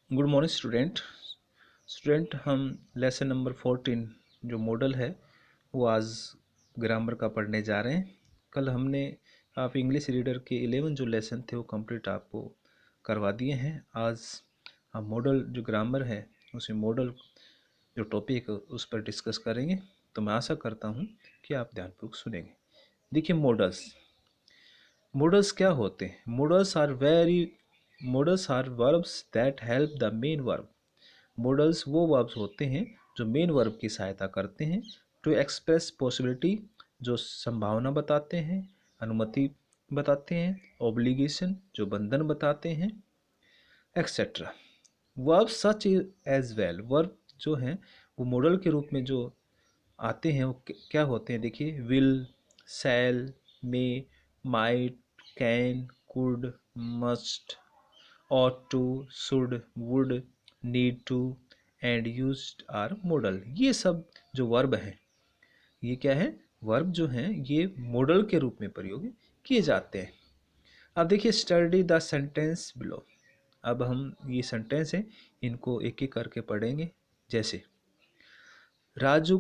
Good morning student हम lesson number 14 जो model है वो आज ग्रामर का पढ़ने जा रहे हैं। कल हमने आप इंग्लिश रीडर के 11 जो लेसन थे वो कंप्लीट आपको करवा दिए हैं। आज हम मॉडल जो ग्रामर है उसमें मॉडल जो टॉपिक है उस पर डिस्कस करेंगे। तो मैं आशा करता हूँ कि आप ध्यानपूर्वक सुनेंगे। देखिए मॉडल्स क्या होते हैं। Modals are verbs that help the main verb. Modals वो वर्ब्स होते हैं जो मेन वर्ब की सहायता करते हैं। टू एक्सप्रेस पॉसिबिलिटी जो संभावना बताते हैं, अनुमति बताते हैं, ऑब्लिगेशन जो बंधन बताते हैं, etcetera. Verb such as well. Verb जो हैं वो मॉडल के रूप में जो आते हैं वो क्या होते हैं। देखिए will, shall, may, might, can, could, must, ought to, should, would, need to and used are modal। ये सब जो वर्ब हैं ये क्या है, वर्ब जो हैं ये मॉडल के रूप में प्रयोग किए जाते हैं। अब देखिए स्टडी द सेंटेंस बिलो। अब हम ये सेंटेंस है इनको एक एक करके पढ़ेंगे। जैसे Raju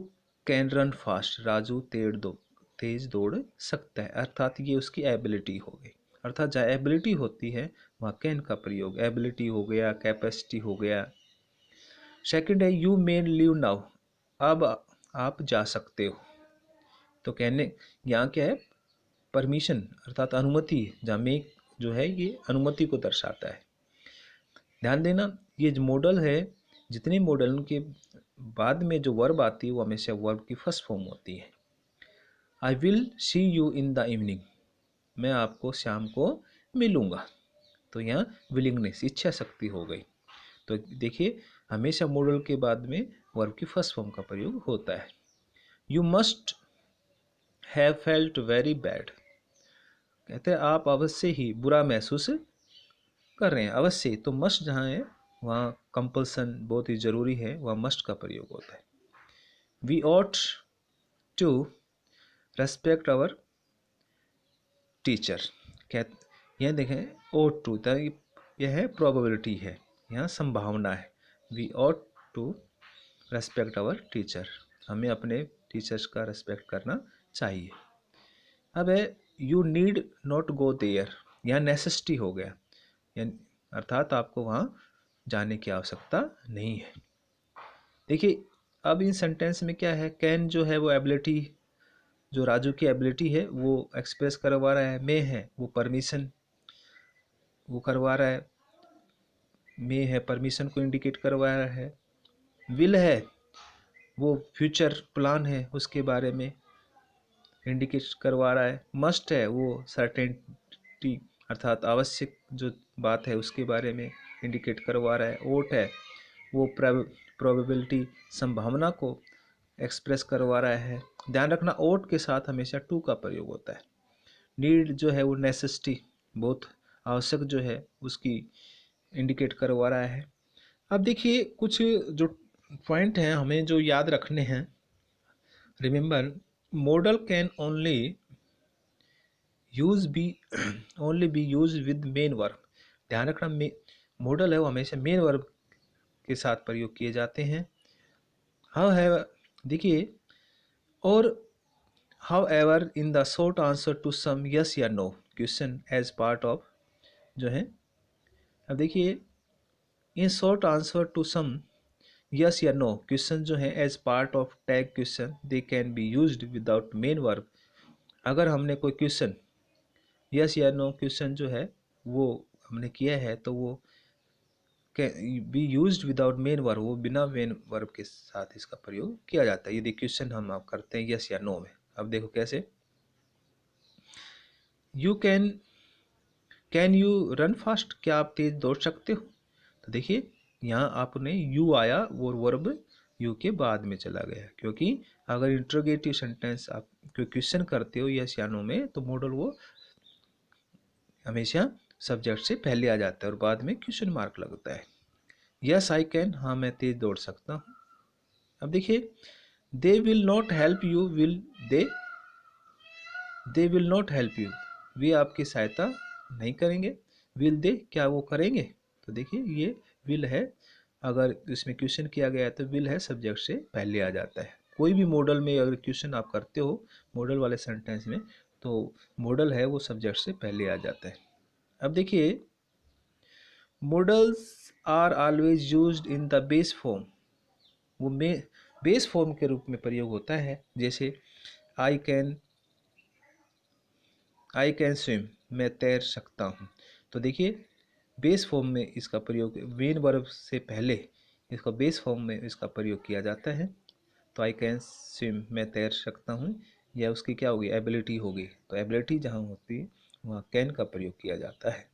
can run fast. Raju तेज दौड़ सकता है, अर्थात ये उसकी एबिलिटी हो गई। अर्थात जहाँ एबिलिटी होती है वहाँ कैन का प्रयोग। एबिलिटी हो गया, कैपेसिटी हो गया। सेकंड है यू मेन लीव नाउ। अब आप जा सकते हो। तो कहने यहाँ क्या है, परमिशन अर्थात अनुमति। जहाँ में जो है ये अनुमति को दर्शाता है। ध्यान देना ये जो मॉडल है, जितने मॉडल के बाद में जो वर्ब आती है वो हमेशा वर्ब की फर्स्ट फॉर्म होती है। I will see you in the evening. मैं आपको शाम को मिलूंगा। तो यहाँ विलिंगनेस इच्छा शक्ति हो गई। तो देखिए हमेशा मॉडल के बाद में वर्ब की फर्स्ट फॉर्म का प्रयोग होता है। You must have felt very bad. कहते हैं आप अवश्य ही बुरा महसूस कर रहे हैं। अवश्य तो मस्ट जहाँ है वहाँ कंपल्सन बहुत ही ज़रूरी है, वहाँ मस्ट का प्रयोग होता है। We ought to respect our teacher. क्या यह देखें ओट टू, यह है प्रोबेबिलिटी है, यहाँ संभावना है। We ought to respect our teacher. हमें अपने टीचर्स का रेस्पेक्ट करना चाहिए। अब है you need not go there. यहाँ नेसेसिटी हो गया, अर्थात आपको वहाँ जाने की आवश्यकता नहीं है। देखिए अब इन सेंटेंस में क्या है, कैन जो है वो एबिलिटी, जो राजू की एबिलिटी है वो एक्सप्रेस करवा रहा है। मे है वो परमिशन वो करवा रहा है, मे है परमिशन को इंडिकेट करवा रहा है। विल है वो फ्यूचर प्लान है उसके बारे में इंडिकेट करवा रहा है। मस्ट है वो सर्टेनिटी अर्थात आवश्यक जो बात है उसके बारे में इंडिकेट करवा रहा है। ओट है वो प्रोबेबिलिटी संभावना को एक्सप्रेस करवा रहा है। ध्यान रखना ओट के साथ हमेशा टू का प्रयोग होता है। नीड जो है वो नेसेसिटी बहुत आवश्यक जो है उसकी इंडिकेट करवा रहा है। अब देखिए कुछ जो पॉइंट हैं हमें जो याद रखने हैं। Remember model can only B use with main verb. ध्यान रखना मॉडल है वो हमेशा मेन वर्ब के साथ प्रयोग किए जाते हैं। हाउ है देखिए, और however in the short answer to some yes या no question as part of जो है। अब देखिए in short answer to some yes या नो क्वेश्चन जो है as part of tag question they can be used without main verb. अगर हमने कोई क्वेश्चन यस या नो क्वेश्चन जो है वो हमने किया है तो वो be used without main verb, वो बिना मेन वर्ब के साथ इसका प्रयोग किया जाता है यदि क्वेश्चन हम आप करते हैं यस या नो में। अब देखो कैसे, you can you run fast. क्या आप तेज दौड़ सकते हो। तो देखिए यहाँ आपने यू आया और वर्ब यू के बाद में चला गया, क्योंकि अगर इंट्रोगेटिव सेंटेंस आप कोई क्वेश्चन करते हो यस या नो में तो मॉडल वो हमेशा सब्जेक्ट से पहले आ जाता है और बाद में क्वेश्चन मार्क लगता है। यस आई कैन, हाँ मैं तेज दौड़ सकता हूँ। अब देखिए they will not help you, they will not help you, वे आपकी सहायता नहीं करेंगे। विल दे, क्या वो करेंगे। तो देखिए ये विल है, अगर इसमें क्वेश्चन किया गया है तो विल है सब्जेक्ट से पहले आ जाता है। कोई भी मॉडल में अगर क्वेश्चन आप करते हो मॉडल वाले सेंटेंस में, तो मॉडल है वो सब्जेक्ट से पहले आ जाता है। अब देखिए, models are always used in the base form, वो बेस फॉर्म के रूप में प्रयोग होता है। जैसे I can, I can swim, मैं तैर सकता हूँ। तो देखिए, बेस फॉर्म में इसका प्रयोग मेन वर्ब से पहले इसका बेस फॉर्म में इसका प्रयोग किया जाता है। तो आई कैन स्विम, मैं तैर सकता हूँ, या उसकी क्या होगी, एबिलिटी होगी। तो एबिलिटी जहाँ होती है वहाँ कैन का प्रयोग किया जाता है।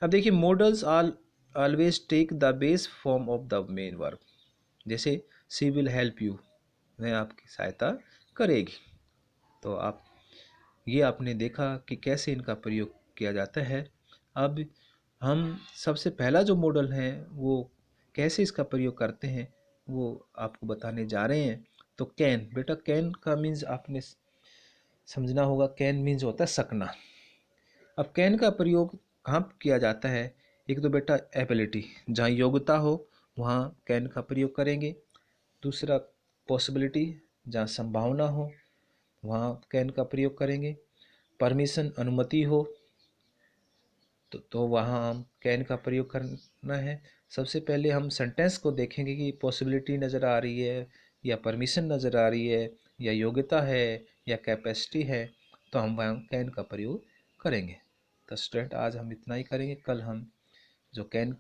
अब देखिए, models always take the base form of the main verb. जैसे शी विल हेल्प यू, वह आपकी सहायता करेगी। तो आप ये आपने देखा कि कैसे इनका प्रयोग किया जाता है। अब हम सबसे पहला जो मॉडल है वो कैसे इसका प्रयोग करते हैं वो आपको बताने जा रहे हैं। तो कैन, बेटा कैन का मीन्स आपने समझना होगा, कैन मीन्स होता है सकना। अब कैन का प्रयोग कहाँ किया जाता है? एक तो बेटा एबिलिटी, जहाँ योग्यता हो वहाँ कैन का प्रयोग करेंगे। दूसरा पॉसिबिलिटी, जहाँ संभावना हो वहाँ कैन का प्रयोग करेंगे। परमिशन, अनुमति हो तो वहाँ हम कैन का प्रयोग करना है। सबसे पहले हम सेंटेंस को देखेंगे कि पॉसिबिलिटी नज़र आ रही है या परमिशन नज़र आ रही है या योग्यता है या कैपेसिटी है, तो हम वहाँ कैन का प्रयोग करेंगे। तो स्टूडेंट, आज हम इतना ही करेंगे। कल हम जो कैन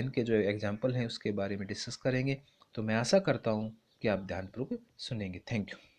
के जो एग्जाम्पल हैं उसके बारे में डिस्कस करेंगे। तो मैं आशा करता हूँ कि आप ध्यानपूर्वक सुनेंगे। Thank you.